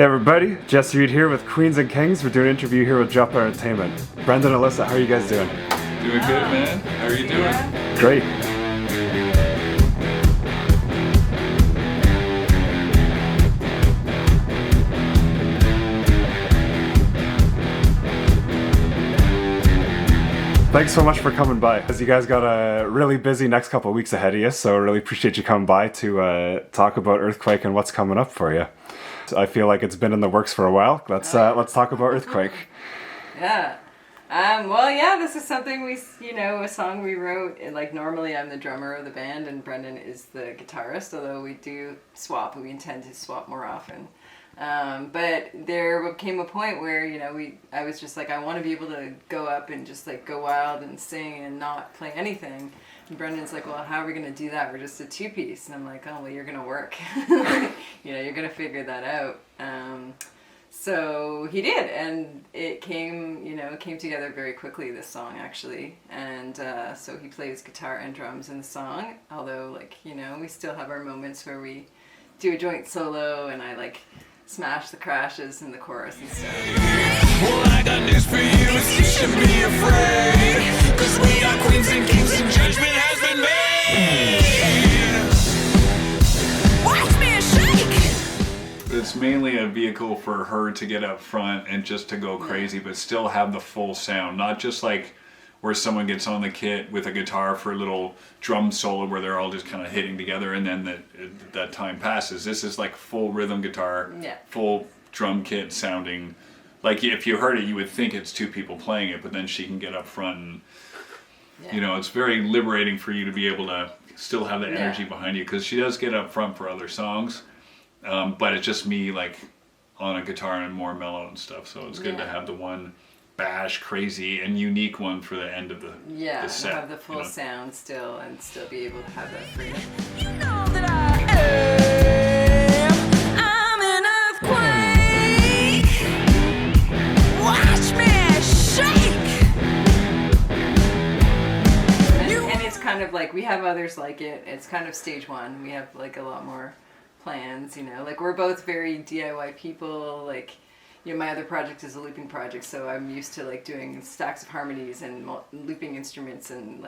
Hey everybody, Jesse Reed here with Queens and Kings. We're doing an interview here with Drop Entertainment. Brendan and Alissa, how are you guys doing? Doing good, man. How are you doing? Great. Thanks so much for coming by. As you guys got a really busy next couple of weeks ahead of you, so I really appreciate you coming by to talk about Earthquake and what's coming up for you. I feel like it's been in the works for a while. Let's talk about Earthquake. Yeah. Well, yeah, this is something a song we wrote. Like, normally I'm the drummer of the band and Brendan is the guitarist, although we do swap and we intend to swap more often. But there came a point where, I was just like, I want to be able to go up and just like go wild and sing and not play anything. And Brendan's like, well, how are we going to do that? We're just a two-piece. And I'm like, oh, well, you're going to work. You're going to figure that out. So he did, and it came together very quickly, this song, actually. And so he plays guitar and drums in the song, although, we still have our moments where we do a joint solo, and I, smash the crashes in the chorus and stuff. Well, I got news for you, you should be afraid, 'cause we are queens and kings and judgment has been made. Watch me shake! It's mainly a vehicle for her to get up front and just to go crazy, but still have the full sound. Not just like where someone gets on the kit with a guitar for a little drum solo where they're all just kind of hitting together and then that time passes. This is like full rhythm guitar, full drum kit sounding. Like if you heard it, you would think it's two people playing it, but then she can get up front and, it's very liberating for you to be able to still have the energy behind you, because she does get up front for other songs, but it's just me on a guitar and more mellow and stuff, so it's good to have the one bash, crazy, and unique one for the end of the set. Have the full sound still and still be able to have that freedom. You know that I'm an earthquake. Watch me shake. And it's kind of like, we have others like it. It's kind of stage one. We have a lot more plans, we're both very DIY people, my other project is a looping project, so I'm used to doing stacks of harmonies and looping instruments and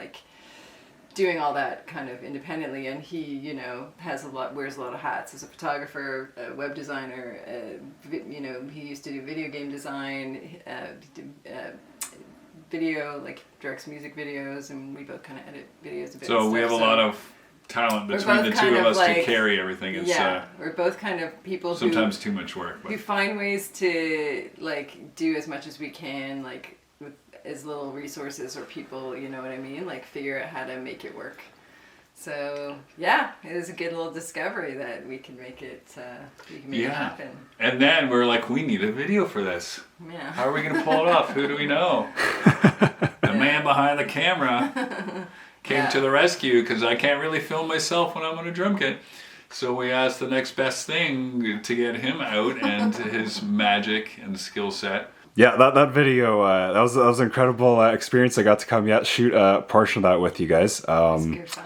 doing all that kind of independently. And he, wears a lot of hats as a photographer, a web designer. He used to do video game design, video, directs music videos, and we both kind of edit videos a bit. So we have a lot of talent between the two of us to carry everything. It's, we're both kind of people sometimes too much work. We find ways to do as much as we can, with as little resources or people, you know what I mean? Figure out how to make it work. So it was a good little discovery that we can make it it happen. And then we're like, we need a video for this. Yeah. How are we going to pull it off? Who do we know? The man behind the camera came to the rescue, because I can't really film myself when I'm on a drum kit. So we asked the next best thing to get him out and his magic and skill set. Yeah, that video, that was an incredible experience. I got to shoot a portion of that with you guys. It's good fun.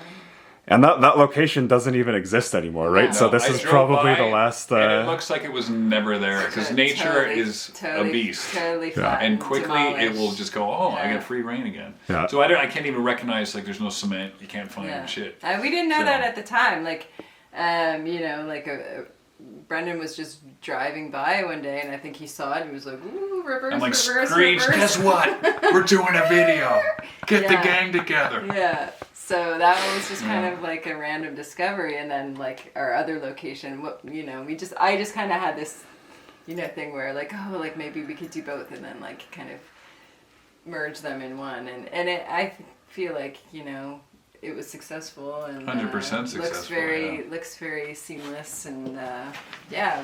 And that location doesn't even exist anymore, right? No. So this is probably the last... and it looks like it was never there, because nature is a beast. Totally flat. And quickly demolished. it will just go, I got free reign again. Yeah. So I can't even recognize, there's no cement, you can't find shit. We didn't know that at the time. Brendan was just driving by one day, and I think he saw it, and he was like, ooh, reverse, I'm like, reverse, Screech, reverse. guess what? We're doing a video. Get the gang together. Yeah. So that was just kind of a random discovery, and then our other location, I just kind of had this, thing where maybe we could do both, and then kind of merge them in one, and I feel it was successful, and 100% successful. Looks very seamless, and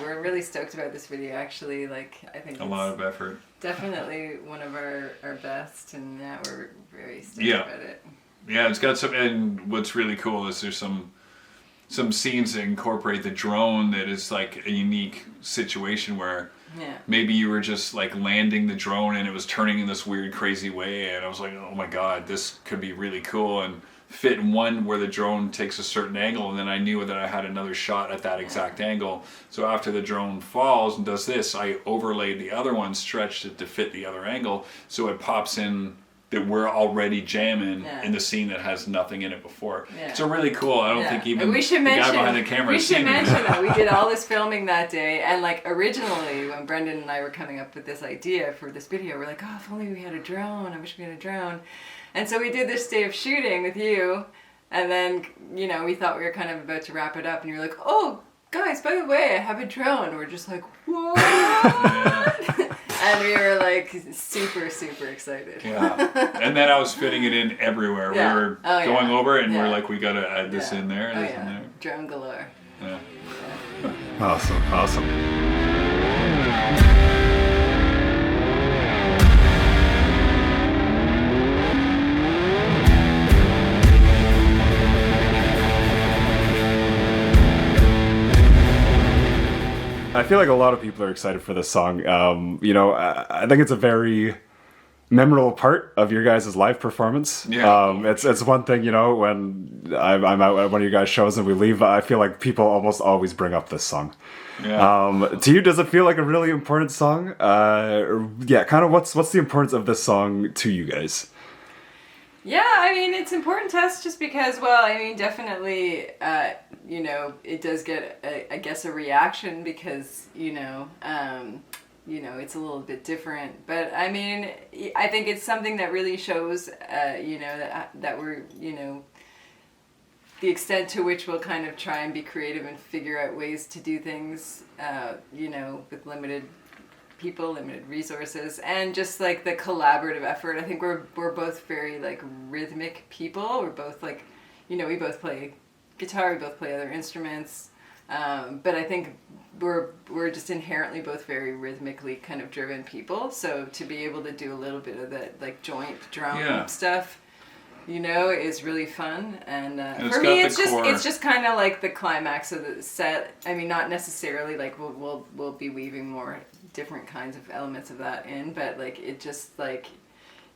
we're really stoked about this video. Actually, I think a lot of effort. Definitely one of our best, and we're very stoked about it. Yeah, it's got some, and what's really cool is there's some scenes that incorporate the drone that is a unique situation where maybe you were just landing the drone and it was turning in this weird, crazy way, and I was like, oh my god, this could be really cool, and fit in one where the drone takes a certain angle, and then I knew that I had another shot at that exact angle. So after the drone falls and does this, I overlaid the other one, stretched it to fit the other angle, so it pops in that we're already jamming in the scene that has nothing in it before. Yeah. So really cool. I don't think even the guy behind the camera has seen it. We should mention that we did all this filming that day, and like originally when Brendan and I were coming up with this idea for this video, we're like, oh, if only we had a drone. I wish we had a drone. And so we did this day of shooting with you, and then, you know, we thought we were kind of about to wrap it up, and you were like, oh, guys, by the way, I have a drone. And we're just like, what? And we were like super, super excited. Yeah. And then I was fitting it in everywhere. Yeah. We were going over it, and we're like, we got to add this in there. And this in there. Drone galore. Yeah. Awesome. I feel like a lot of people are excited for this song. You know, I think it's a very memorable part of your guys' live performance. Yeah. It's one thing, you know, when I'm out at one of you guys' shows and we leave, I feel like people almost always bring up this song. Yeah. To you, does it feel like a really important song? Kind of what's the importance of this song to you guys? Yeah, I mean, it's important to us just because, well, I mean, definitely, you know, it does get, I guess, a reaction because, you know, it's a little bit different. But, I mean, I think it's something that really shows, you know, that we're, you know, the extent to which we'll kind of try and be creative and figure out ways to do things, you know, with limited people, limited resources, and just like the collaborative effort. I think we're both very like rhythmic people. We're both like, you know, we both play guitar, we both play other instruments, but I think we're just inherently both very rhythmically kind of driven people. So to be able to do a little bit of that like joint drum stuff, you know, is really fun. And for me, it's just kind of like the climax of the set. I mean, not necessarily like we'll be weaving more different kinds of elements of that in, but like it just like,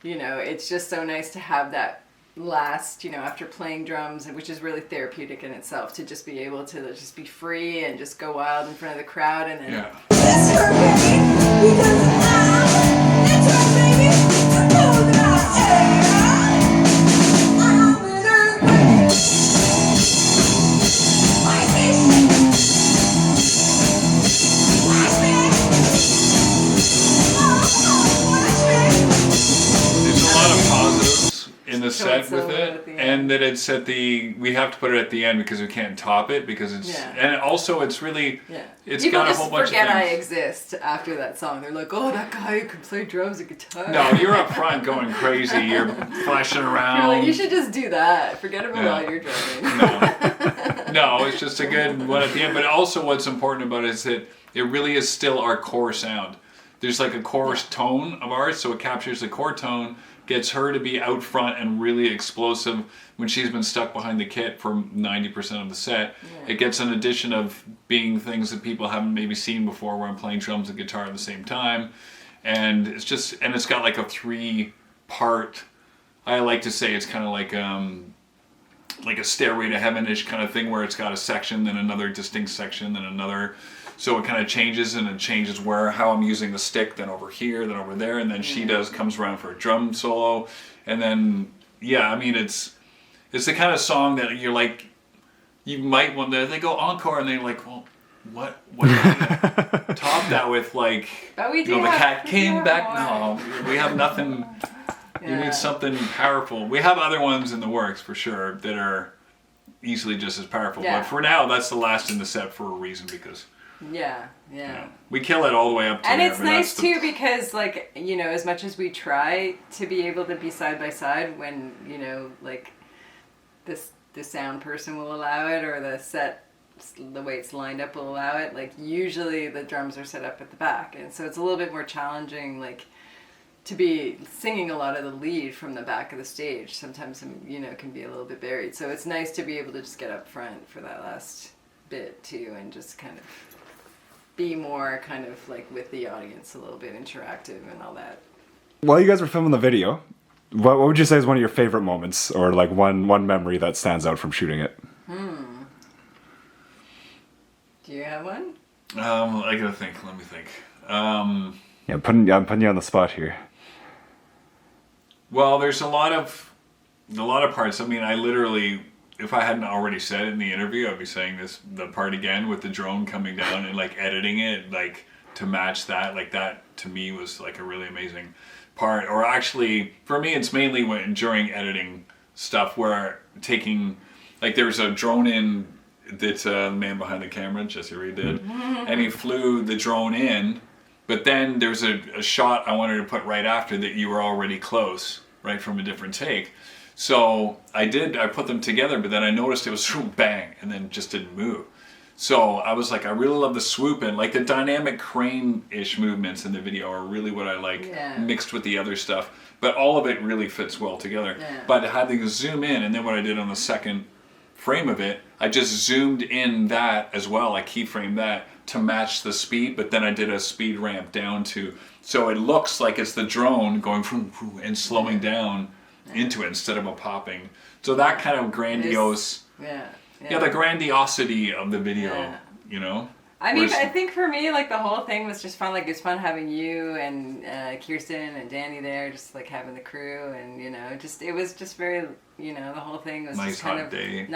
you know, it's just so nice to have that last, you know, after playing drums, which is really therapeutic in itself, to just be able to just be free and just go wild in front of the crowd. And then set with it, and that it's at we have to put it at the end because we can't top it because it's and also it's really it's people got a whole bunch of things. People just forget I exist after that song. They're like, oh, that guy who can play drums and guitar. No, you're up front going crazy. You're flashing around. You're like, you should just do that. Forget about all your drumming. No, it's just a good one at the end. But also what's important about it is that it really is still our core sound. There's like a core tone of ours, so it captures the core tone, gets her to be out front and really explosive when she's been stuck behind the kit for 90% of the set. Yeah. It gets an addition of being things that people haven't maybe seen before, where I'm playing drums and guitar at the same time. And it's just, and it's got like a 3-part, I like to say it's kind of like a Stairway to Heaven-ish kind of thing, where it's got a section, then another distinct section, then another. So it kind of changes, and it changes how I'm using the stick, then over here, then over there, and then she comes around for a drum solo, and then I mean it's the kind of song that you're like, you might want to, they go encore, and they're like, well, what do we top that with, like, but we do, you know, the cat came back. No, we have nothing. You need something powerful. We have other ones in the works for sure that are easily just as powerful, but for now that's the last in the set for a reason, because. Yeah. We kill it all the way up to and there. It's nice too because, like, you know, as much as we try to be able to be side by side when, you know, like the sound person will allow it, or the set, the way it's lined up will allow it, like usually the drums are set up at the back, and so it's a little bit more challenging, like, to be singing a lot of the lead from the back of the stage. Sometimes, you know, can be a little bit buried, so it's nice to be able to just get up front for that last bit too, and just kind of be more kind of like with the audience, a little bit interactive and all that. While you guys were filming the video, what would you say is one of your favorite moments, or like one memory that stands out from shooting it? Do you have one? I gotta think. Let me think. Yeah, I'm putting you on the spot here. Well, there's a lot of parts. I mean, I literally, if I hadn't already said it in the interview, I'd be saying the part again with the drone coming down and like editing it, like to match that. Like that to me was like a really amazing part. Or actually, for me, it's mainly during editing stuff where taking, like there's a drone in that the man behind the camera, Jesse Reed did, and he flew the drone in. But then there's a shot I wanted to put right after that you were already close, right, from a different take. So I put them together, but then I noticed it was bang, and then just didn't move. So I was like, I really love the swoop in, like the dynamic crane-ish movements in the video are really what I like, mixed with the other stuff. But all of it really fits well together. Yeah. But having to zoom in, and then what I did on the second frame of it, I just zoomed in that as well. I keyframed that to match the speed, but then I did a speed ramp down to, so it looks like it's the drone going from and slowing down into it instead of a popping. So that kind of grandiose, the grandiosity of the video, you know? I mean, I think for me, like, the whole thing was just fun. Like, it was fun having you and Kirsten and Danny there, just, like, having the crew. And, you know, it was just very, you know, the whole thing was nice just kind hot of day.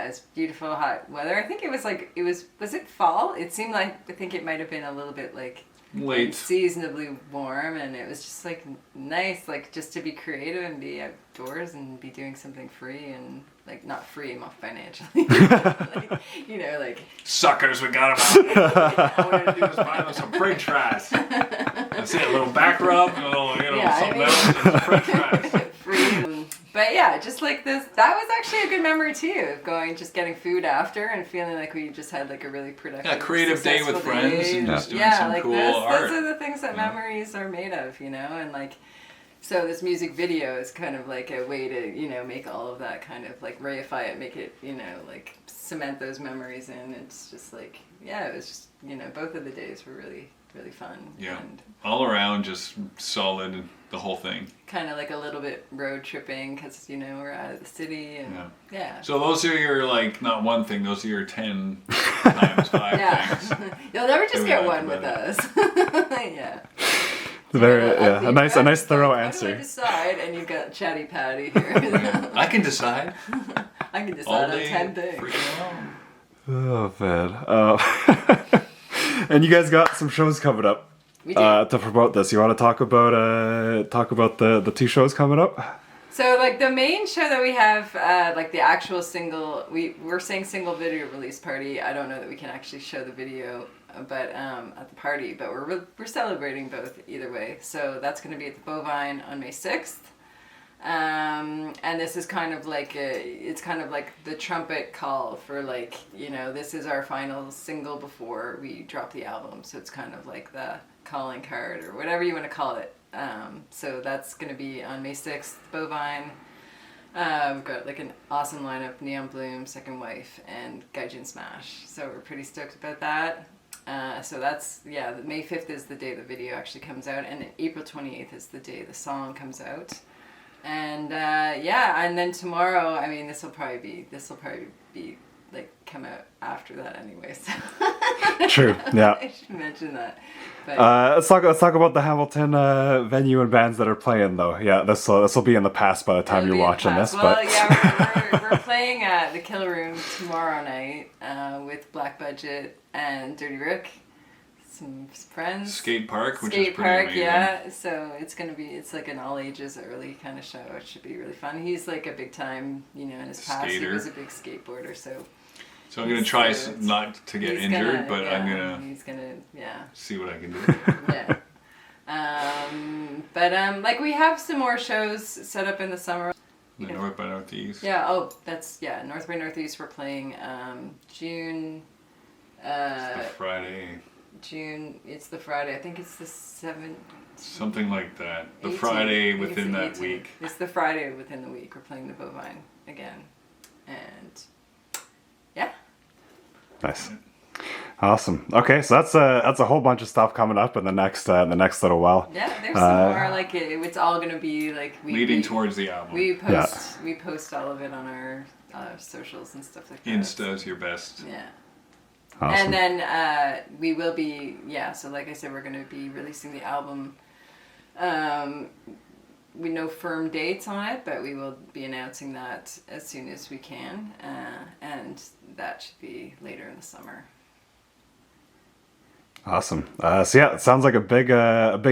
It's beautiful hot weather. I think it was, like, was it fall? It seemed like, I think it might have been a little bit, like, late, unseasonably warm. And it was just, like, nice, like, just to be creative and be outdoors and be doing something free and... Like, not free, I'm off financially. Like, you know, like... Suckers, we got them out. All we had to do was buy them some french fries. That's it, a little back rub, and a little, you know, something else, and some french fries. Free. But yeah, just like this, that was actually a good memory too, of going, just getting food after and feeling like we just had like a really productive, creative day with friends and just doing some like cool art. Those are the things that memories are made of, you know, and like... So this music video is kind of like a way to, you know, make all of that kind of like reify it, make it, you know, like cement those memories in. It's just like, it was just, you know, both of the days were really, really fun. Yeah. And all around, just solid, the whole thing. Kind of like a little bit road tripping because, you know, we're out of the city and So those are your, like, not one thing, those are your 10 times 5 things. You'll never just get one with us. Very, a nice thorough answer. How do I decide? And you've got Chatty Patty here. I can decide. I can decide on 10 things. Oh man. And you guys got some shows coming up. We do. To promote this. You want to talk about the 2 shows coming up? So like the main show that we have, like the actual single, we're saying single video release party. I don't know that we can actually show the video, but at the party. But we're celebrating both either way. So that's going to be at the Bovine on May 6th. And this is kind of like it's kind of like the trumpet call for like, you know, this is our final single before we drop the album. So it's kind of like the calling card or whatever you want to call it. So that's going to be on May 6th, Bovine. We've got like an awesome lineup: Neon Bloom, Second Wife, and Gaijin Smash. So we're pretty stoked about that. So that's, May 5th is the day the video actually comes out, and April 28th is the day the song comes out. And and then tomorrow, I mean, this will probably be like come out after that anyway. So. True. Yeah. I should mention that. But, let's talk about the Hamilton venue and bands that are playing though. Yeah, this will be in the past by the time you're watching this. Well, we're playing at the Killer Room tomorrow night with Black Budget and Dirty Rick. Some friends. Skate Park, which is pretty amazing. Yeah. So it's like an all ages early kind of show. It should be really fun. He's like a big time, you know, in his past he was a big skateboarder. So I'm gonna try not to get injured, but he's gonna see what I can do. Like we have some more shows set up in the summer. North by Northeast. North by Northeast. We're playing June. It's the Friday. June. It's the Friday. I think it's the 7th. Something like that. The 18th. Friday within that 18th. week. It's the Friday within the week. We're playing the Bovine again, and nice. Awesome. Okay, so that's a whole bunch of stuff coming up in the next little while. Yeah, there's some more. Like it's all gonna be like Leading towards the album. We post all of it on our socials and stuff like that. Insta's your best. Yeah. Awesome. And then we will be, so like I said, we're going to be releasing the album. We no firm dates on it, but we will be announcing that as soon as we can. And that should be later in the summer. Awesome. So yeah, it sounds like a big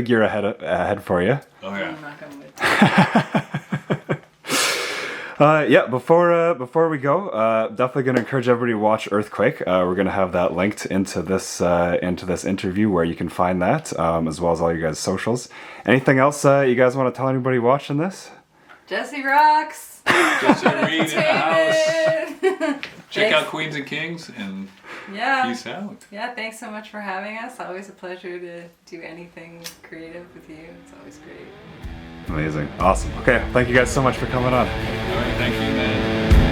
year ahead for you. Oh yeah. Knock on wood. Yeah, before we go, definitely going to encourage everybody to watch Earthquake. We're going to have that linked into this interview where you can find that, as well as all you guys' socials. Anything else you guys want to tell anybody watching this? Jesse rocks! Jesse Reed in the house. David! Check out Queens and Kings and peace out. Yeah, thanks so much for having us. Always a pleasure to do anything creative with you. It's always great. Amazing. Awesome. Okay, thank you guys so much for coming on. All right, thank you, man.